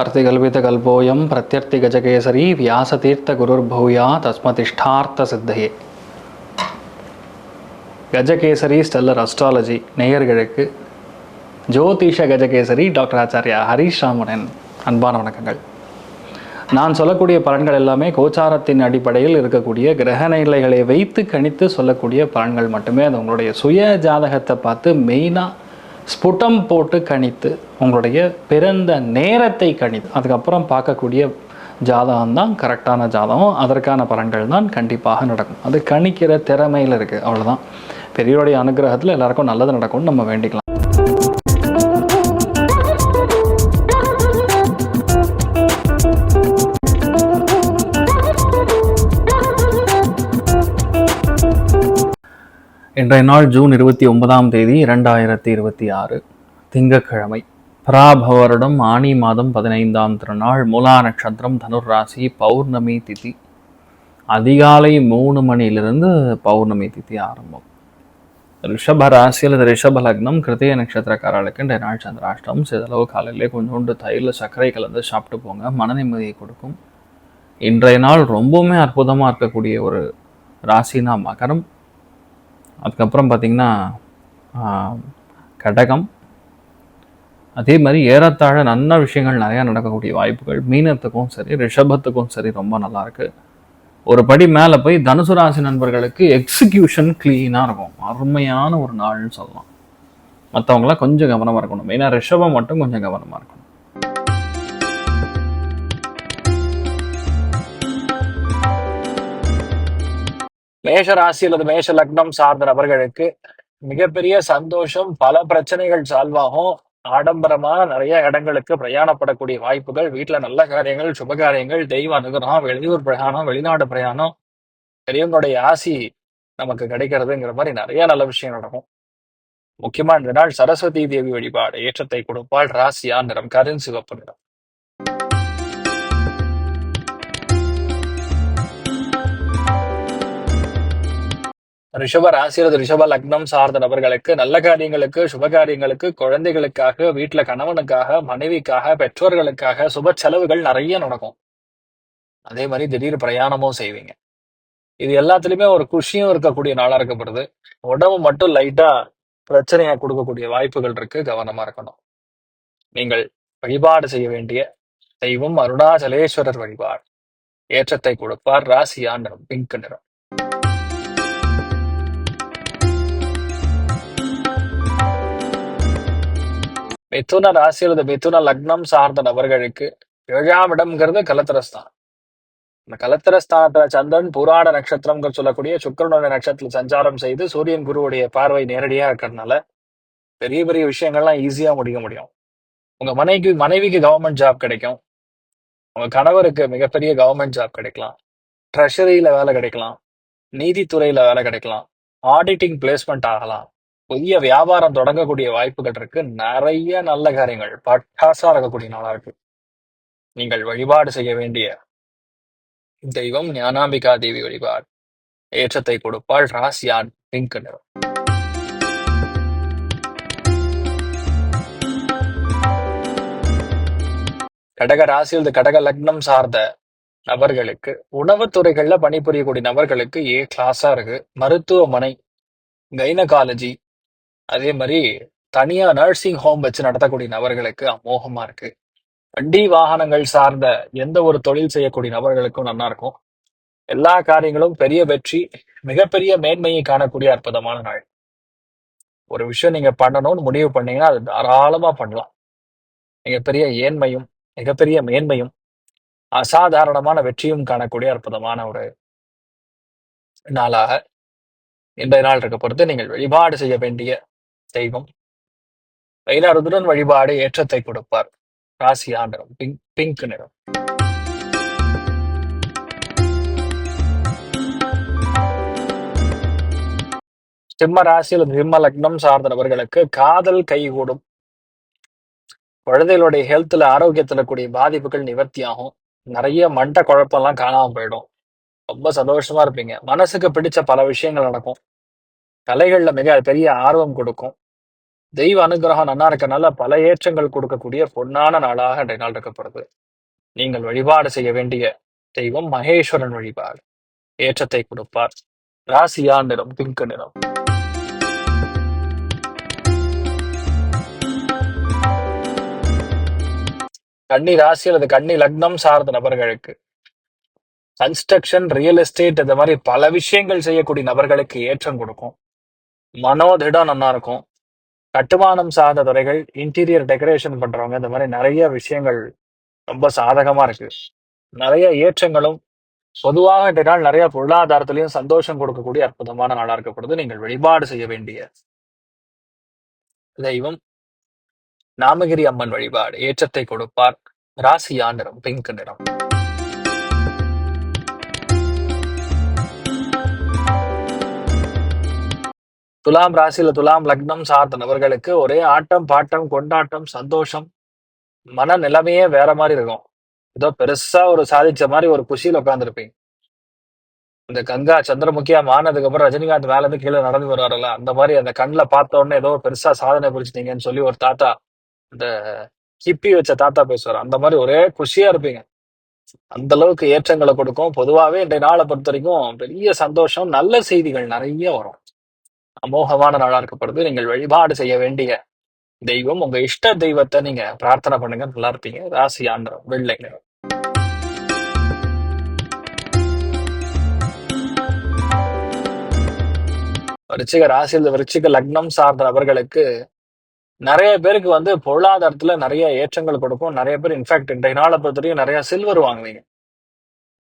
अर्तिकल्पितकल्पोऽयं प्रत्यर्तिगजकेसरी व्यासतीर्थगुरुर्भूया தஸ்மதிஷ்டார்த்த Gajakesari stellar astrology நேயர்களுக்கு ஜோதிஷ Gajakesari doctor Acharya Harish ராமனின் அன்பான வணக்கங்கள். நான் சொல்லக்கூடிய பலன்கள் எல்லாமே கோச்சாரத்தின் அடிப்படையில் இருக்கக்கூடிய கிரக நிலைகளை வைத்து கணித்து சொல்லக்கூடிய பலன்கள் மட்டுமே. அது உங்களுடைய சுய ஜாதகத்தை பார்த்து மெயினாக ஸ்புட்டம் போட்டு கணித்து உங்களுடைய பிறந்த நேரத்தை கணித்து அதுக்கப்புறம் பார்க்கக்கூடிய ஜாதகம் தான் கரெக்டான ஜாதகம். அதற்கான பலன்கள் தான் கண்டிப்பாக நடக்கும். அது கணிக்கிற திறமையில் இருக்குது, அவ்வளோதான். பெரியவருடைய அனுகிரகத்தில் எல்லாருக்கும் நல்லது நடக்கும்னு நம்ம வேண்டிக்கலாம். இன்றைய நாள் ஜூன் 29 2026 திங்கட்கிழமை. பராபவருடம் ஆனி மாதம் 15ஆம் திருநாள், மூலா நட்சத்திரம், தனுர் ராசி, பௌர்ணமி திதி. அதிகாலை 3 மணியிலிருந்து பௌர்ணமி திதி ஆரம்பம். ரிஷப ராசி அல்லது ரிஷப லக்னம், கிருத்திய நட்சத்திரக்காரர்களுக்கு இன்றைய நாள் சந்திராஷ்டம். சிறிதளவு காலையிலே கொஞ்சோண்டு தயிரில் சர்க்கரை கலந்து சாப்பிட்டு போங்க, மன நிம்மதியை கொடுக்கும். இன்றைய நாள் ரொம்பவுமே அற்புதமாக இருக்கக்கூடிய ஒரு ராசினா மகரம். அதுக்கப்புறம் பார்த்திங்கன்னா கடகம். அதே மாதிரி ஏறத்தாழ நல்ல விஷயங்கள் நிறையா நடக்கக்கூடிய வாய்ப்புகள் மீனத்துக்கும் சரி ரிஷபத்துக்கும் சரி ரொம்ப நல்லாயிருக்கு. ஒரு படி மேலே போய் தனுசு ராசி நண்பர்களுக்கு எக்ஸிக்யூஷன் க்ளீனாக இருக்கும். அருமையான ஒரு நாள்னு சொல்லலாம். மற்றவங்களாம் கொஞ்சம் கவனமாக இருக்கணும். மெயினாக ரிஷபம் மட்டும் கொஞ்சம் கவனமாக இருக்கணும். மேஷ ராசி அல்லது மேஷ லக்னம் சார்ந்த நபர்களுக்கு மிகப்பெரிய சந்தோஷம். பல பிரச்சனைகள் சால்வ் ஆகும். ஆடம்பரமான நிறைய இடங்களுக்கு பிரயாணப்படக்கூடிய வாய்ப்புகள், வீட்டுல நல்ல காரியங்கள், சுப காரியங்கள், தெய்வ அனுகிரகம், வெளியூர் பிரயாணம், வெளிநாடு பிரயாணம், பெரியவங்களுடைய ஆசி நமக்கு கிடைக்கிறதுங்கிற மாதிரி நிறைய நல்ல விஷயம் நடக்கும். முக்கியமா இந்த நாள் சரஸ்வதி தேவி வழிபாடு ஏற்றத்தை கொடுப்பாள். ராசியா நிறம் கருண் சிவப்பு நிறம். ரிஷப ராசி அல்லது ரிஷப லக்னம் சார்ந்த நபர்களுக்கு நல்ல காரியங்களுக்கு, சுப காரியங்களுக்கு, குழந்தைகளுக்காக, வீட்டுல கணவனுக்காக, மனைவிக்காக, பெற்றோர்களுக்காக சுப செலவுகள் நிறைய நடக்கும். அதே மாதிரி திடீர் பிரயாணமும் செய்வீங்க. இது எல்லாத்துலயுமே ஒரு குஷியும் இருக்கக்கூடிய நாளா இருக்கப்படுது. உடம்பு மட்டும் லைட்டா பிரச்சனையா கொடுக்கக்கூடிய வாய்ப்புகள் இருக்கு, கவனமா இருக்கணும். நீங்கள் வழிபாடு செய்ய வேண்டிய தெய்வம் அருணாச்சலேஸ்வரர் வழிபாடு ஏற்றத்தை கொடுப்பார். ராசியா நிறம் பிங்க் நிறம். மிதுன ராசி அல்லது மிதுன லக்னம் சார்ந்த நபர்களுக்கு 7ஆம் இடம்ங்கிறது கலத்திரஸ்தானம். இந்த கலத்திரஸ்தானத்துல சந்திரன் பூராட நட்சத்திரம்ங்கிற சொல்லக்கூடிய சுக்கிரனுடைய நட்சத்திரத்தில் சஞ்சாரம் செய்து சூரியன் குருவுடைய பார்வை நேரடியா இருக்கிறதுனால பெரிய பெரிய விஷயங்கள்லாம் ஈஸியா முடிக்க முடியும். உங்க மனைவிக்கு கவர்மெண்ட் ஜாப் கிடைக்கும். உங்க கணவருக்கு மிகப்பெரிய கவர்மெண்ட் ஜாப் கிடைக்கலாம். ட்ரெஷரியில வேலை கிடைக்கலாம். நீதித்துறையில வேலை கிடைக்கலாம். ஆடிட்டிங் பிளேஸ்மெண்ட் ஆகலாம். புதிய வியாபாரம் தொடங்கக்கூடிய வாய்ப்புகள் இருக்கு. நிறைய நல்ல காரியங்கள் பட்டாசா இருக்கக்கூடிய நாளா இருக்கு. நீங்கள் வழிபாடு செய்ய வேண்டிய தெய்வம் ஞானாம்பிகா தேவி வழிபாடு ஏற்றத்தை கொடுப்பாள். ராசியான் பிங்க் நிறம். கடக ராசியில் கடக லக்னம் சார்ந்த நபர்களுக்கு உணவுத்துறைகள்ல பணிபுரியக்கூடிய நபர்களுக்கு கிளாஸா இருக்கு. மருத்துவமனை, கைனகாலஜி, அதே மாதிரி தனியா நர்சிங் ஹோம் வச்சு நடத்தக்கூடிய நபர்களுக்கு அமோகமா இருக்கு. வண்டி வாகனங்கள் சார்ந்த எந்த ஒரு தொழில் செய்யக்கூடிய நபர்களுக்கும் நல்லா இருக்கும். எல்லா காரியங்களும் பெரிய வெற்றி, மிகப்பெரிய மேன்மையை காணக்கூடிய அற்புதமான நாள். ஒரு விஷயம் நீங்க பண்ணணும்னு முடிவு பண்ணீங்கன்னா அது தாராளமா பண்ணலாம். மிகப்பெரிய ஏன்மையும் மிகப்பெரிய மேன்மையும் அசாதாரணமான வெற்றியும் காணக்கூடிய அற்புதமான ஒரு நாளாக இன்றைய நாள் இருக்க பொறுத்து நீங்கள் வழிபாடு செய்ய வேண்டிய தெய்வம் வைரருதுரன் வழிபாடு ஏற்றத்தை கொடுப்பார். ராசியா நிறம் பிங்க் நிறம். சிம்ம ராசியில் சிம்ம லக்னம் சார்ந்த நபர்களுக்கு காதல் கைகூடும். குழந்தைகளுடைய ஹெல்த்ல ஆரோக்கியத்துல கூடிய பாதிப்புகள் நிவர்த்தி ஆகும். நிறைய மண்ட குழப்பம்லாம் காணாம போயிடும். ரொம்ப சந்தோஷமா இருப்பீங்க. மனசுக்கு பிடிச்ச பல விஷயங்கள் நடக்கும். கலைகள்ல மிக பெரிய ஆர்வம் கொடுக்கும். தெய்வ அனுகிரகம் நன்னா இருக்கனால பல ஏற்றங்கள் கொடுக்கக்கூடிய பொன்னான நாளாக இன்றைய நாள் இருக்கப்படுது. நீங்கள் வழிபாடு செய்ய வேண்டிய தெய்வம் மகேஸ்வரன் வழிபாடு. ஏற்றத்தை கொடுப்பார். ராசியா நிறம் பிங்க் நிறம். கன்னி ராசி அல்லது கன்னி லக்னம் சார்ந்த நபர்களுக்கு கன்ஸ்ட்ரக்ஷன், ரியல் எஸ்டேட் இந்த மாதிரி பல விஷயங்கள் செய்யக்கூடிய நபர்களுக்கு ஏற்றம் கொடுக்கும். மனோதிடம் நல்லா இருக்கும். கட்டுமானம் சார்ந்த துறைகள், இன்டீரியர் டெக்கரேஷன் பண்றவங்க இந்த மாதிரி நிறைய விஷயங்கள் ரொம்ப சாதகமா இருக்கு. நிறைய ஏற்றங்களும் பொதுவாக இன்றைய நாள் நிறைய பொருளாதாரத்திலையும் சந்தோஷம் கொடுக்கக்கூடிய அற்புதமான நாளா இருக்கப்படுது. நீங்கள் வழிபாடு செய்ய வேண்டிய தெய்வம் நாமகிரி அம்மன் வழிபாடு. ஏற்றத்தை கொடுப்பார். ராசியா நிறம் பிங்க் நிறம். துலாம் ராசியில துலாம் லக்னம் சார்ந்த நபர்களுக்கு ஒரே ஆட்டம் பாட்டம் கொண்டாட்டம் சந்தோஷம். மன நிலைமையே வேற மாதிரி இருக்கும். ஏதோ பெருசா ஒரு சாதிச்ச மாதிரி ஒரு குஷியில உட்காந்துருப்பீங்க. இந்த கங்கா சந்திரமுகியா மாறினதுக்கு அப்புறம் ரஜினிகாந்த் மேல இருந்து கீழே நடந்து வருவாருல்ல, அந்த மாதிரி அந்த கண்ணுல பார்த்த உடனே ஏதோ பெருசா சாதனை புரிச்சிட்டீங்கன்னு சொல்லி ஒரு தாத்தா, இந்த கிப்பி வச்ச தாத்தா பேசுவார். அந்த மாதிரி ஒரே குஷியா இருப்பீங்க. அந்த அளவுக்கு ஏற்றங்களை கொடுக்கும். பொதுவாவே இன்றைய நாளை பொறுத்த வரைக்கும் பெரிய சந்தோஷம், நல்ல செய்திகள் நிறைய வரும். அமோகமான நாளா இருக்கப்படுது. நீங்கள் வழிபாடு செய்ய வேண்டிய தெய்வம், உங்க இஷ்ட தெய்வத்தை நீங்க பிரார்த்தனை பண்ணுங்க, நல்லா இருப்பீங்க. ராசி ஆண்டரம் வெள்ளை நிறம். விருச்சிக ராசியில் விருச்சிக லக்னம் சார்ந்த நபர்களுக்கு நிறைய பேருக்கு வந்து பொருளாதாரத்துல நிறைய ஏற்றங்கள் கொடுக்கும். நிறைய பேர் இன்ஃபேக்ட் இன்றைய நாளை பொறுத்த வரைக்கும் நிறைய சில்வர் வாங்குவீங்க.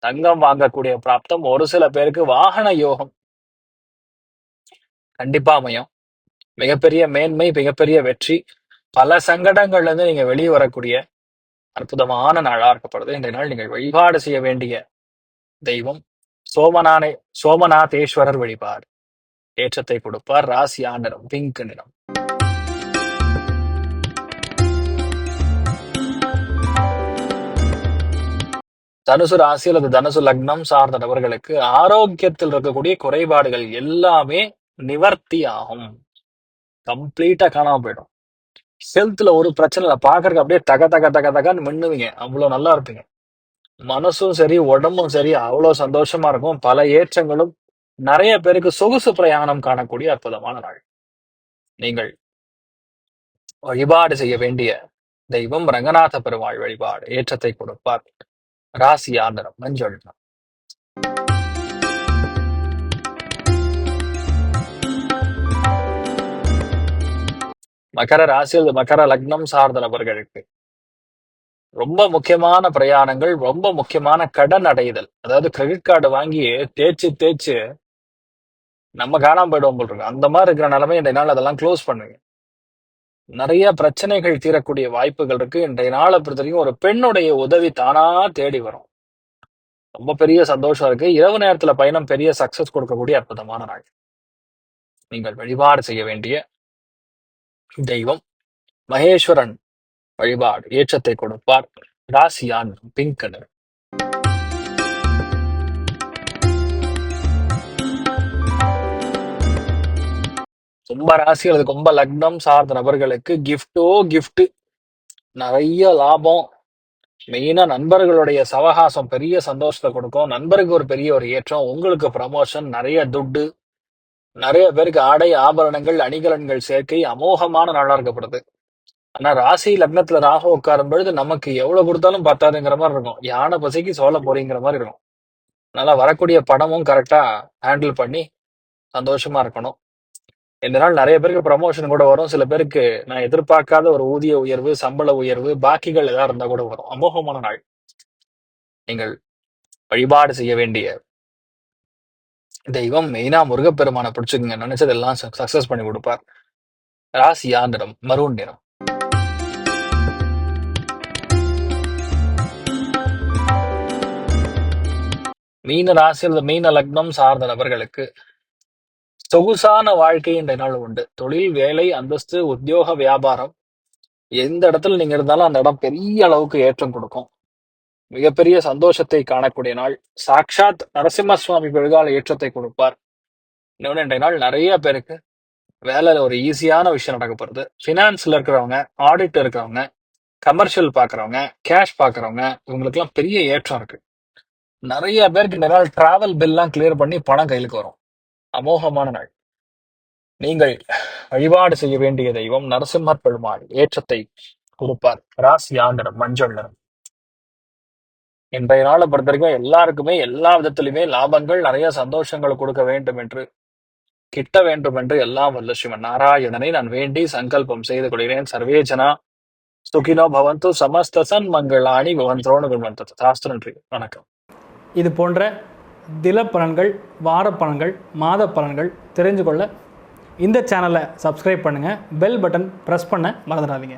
தங்கம் வாங்கக்கூடிய பிராப்தம். ஒரு சில பேருக்கு வாகன யோகம் கண்டிப்பா அமையும். மிகப்பெரிய மேன்மை, மிகப்பெரிய வெற்றி. பல சங்கடங்கள்ல இருந்து நீங்க வெளியே வரக்கூடிய அற்புதமான நாளா இருக்கப்படுது. இன்றைய நாள் நீங்கள் வழிபாடு செய்ய வேண்டிய தெய்வம் சோமநாதேஸ்வரர் வழிபாடு. ஏற்றத்தை கொடுப்பார். ராசி நிறம் பிங்க் நிறம். தனுசு ராசி அல்லது தனுசு லக்னம் சார்ந்த நபர்களுக்கு ஆரோக்கியத்தில் இருக்கக்கூடிய குறைபாடுகள் எல்லாமே நிவர்த்தி ஆகும். கம்ப்ளீட்டா காணாம போயிடும். ஹெல்த்ல ஒரு பிரச்சனை இல்லை. பாக்குறதுக்கு அப்படியே தக தக தக தகன்னு மின்னுவீங்க. அவ்வளவு நல்லா இருப்பீங்க. மனசும் சரி, உடம்பும் சரி அவ்வளவு சந்தோஷமா இருக்கும். பல ஏற்றங்களும். நிறைய பேருக்கு சொகுசு பிரயாணம் காணக்கூடிய அற்புதமான நாள். நீங்கள் வழிபாடு செய்ய வேண்டிய தெய்வம் ரங்கநாத பெருமாள் வழிபாடு. ஏற்றத்தை கொடுப்பார். ராசி ஆந்திரம் மஞ்சள். மகர ராசி அல்லது மகர லக்னம் சார்ந்த நபர்களுக்கு ரொம்ப முக்கியமான பிரயாணங்கள், ரொம்ப முக்கியமான கடன் அடைதல். அதாவது கிரெடிட் கார்டு வாங்கி தேய்ச்சு தேய்ச்சு நம்ம காணாம போயிடுவோம் போல் இருக்கு. அந்த மாதிரி இருக்கிற நிலைமை இன்றைய நாள் அதெல்லாம் க்ளோஸ் பண்ணுவீங்க. நிறைய பிரச்சனைகள் தீரக்கூடிய வாய்ப்புகள் இருக்கு. இன்றைய நாளை பொறுத்த வரைக்கும் ஒரு பெண்ணுடைய உதவி தானா தேடி வரும். ரொம்ப பெரிய சந்தோஷம் இருக்கு. இரவு நேரத்துல பயணம் பெரிய சக்சஸ் கொடுக்கக்கூடிய அற்புதமான நாள். நீங்கள் வழிபாடு செய்ய வேண்டிய தெய்வம் மகேஸ்வரன் வழிபாடு. ஏற்றத்தை கொடுப்பார். ராசியான் பிங்க் நிறம். கும்ப ராசி அல்லது கும்ப லக்னம் சார்ந்த நபர்களுக்கு கிஃப்ட் நிறைய லாபம். மெயினா நண்பர்களுடைய சவகாசம் பெரிய சந்தோஷத்தை கொடுக்கும். நண்பருக்கு ஒரு பெரிய ஒரு ஏற்றம். உங்களுக்கு ப்ரமோஷன், நிறைய துட்டு. நிறைய பேருக்கு ஆடை ஆபரணங்கள் அணிகலன்கள் சேர்க்கை அமோகமான நாளா இருக்கப்படுது. ஆனா ராசி லக்னத்துல ராகு உட்காரும் பொழுது நமக்கு எவ்வளவு கொடுத்தாலும் பத்தாதுங்கிற மாதிரி இருக்கும். யானை பசிக்கு சோழ போறீங்கிற மாதிரி இருக்கும். அதனால வரக்கூடிய பணமும் கரெக்டா ஹேண்டில் பண்ணி சந்தோஷமா இருக்கணும். இந்த நாள் நிறைய பேருக்கு ப்ரமோஷன் கூட வரும். சில பேருக்கு நான் எதிர்பார்க்காத ஒரு ஊதிய உயர்வு, சம்பள உயர்வு, பாக்கிகள் ஏதாவது இருந்தா கூட வரும். அமோகமான நாள். நீங்கள் வழிபாடு செய்ய வேண்டிய தெய்வம் மெயினா முருகப்பெருமானை பிடிச்சுக்குங்க. நினைச்சதெல்லாம் சக்சஸ் பண்ணி கொடுப்பார். ராசியா நிறம் மரூன் நிறம். மீன ராசி அல்லது மீன லக்னம் சார்ந்த நபர்களுக்கு சொகுசான வாழ்க்கை இன்றைய நாள் உண்டு. தொழில், வேலை, அந்தஸ்து, உத்தியோக, வியாபாரம் எந்த இடத்துல நீங்க இருந்தாலும் அந்த இடம் பெரிய அளவுக்கு ஏற்றம் கொடுக்கும். மிகப்பெரிய சந்தோஷத்தை காணக்கூடிய நாள். சாக்ஷாத் நரசிம்ம சுவாமி பெருகால ஏற்றத்தை கொடுப்பார். இன்னொன்று இன்றைய நாள் நிறைய பேருக்கு வேலையில ஒரு ஈஸியான விஷயம் நடக்க போறது. ஃபினான்ஸ்ல இருக்கிறவங்க, ஆடிட் இருக்கிறவங்க, கமர்ஷியல் பார்க்குறவங்க, கேஷ் பார்க்குறவங்க, இவங்களுக்கெல்லாம் பெரிய ஏற்றம் இருக்கு. நெறைய பேருக்கு இந்த நாள் டிராவல் பில்லாம் கிளியர் பண்ணி பணம் கையிலுக்கு வரும். அமோகமான நாள். நீங்கள் வழிபாடு செய்ய வேண்டிய தெய்வம் நரசிம்மர் பெருமாள். ஏற்றத்தை கொடுப்பார். ராசியா நிறம் மஞ்சள் நிறம். இன்றைய நாளை பொறுத்த வரைக்கும் எல்லாருக்குமே எல்லா விதத்திலுமே லாபங்கள், நிறைய சந்தோஷங்கள் கொடுக்க வேண்டும் என்று, கிட்ட வேண்டும் என்று எல்லாம் வல்ல ஸ்ரீமன் நாராயணனை நான் வேண்டி சங்கல்பம் செய்து கொள்கிறேன். சர்வே ஜனா சுகினோ பவந்து சமஸ்த சன்மங்களாணி பவந்தோன்னு விமந்தது. சாஸ்திர நன்றி. வணக்கம். இது போன்ற தில பலன்கள், வார பலன்கள், மாத பலன்கள் தெரிஞ்சு கொள்ள இந்த சேனலை சப்ஸ்கிரைப் பண்ணுங்கள். பெல் பட்டன் ப்ரெஸ் பண்ண மறந்துடாதீங்க.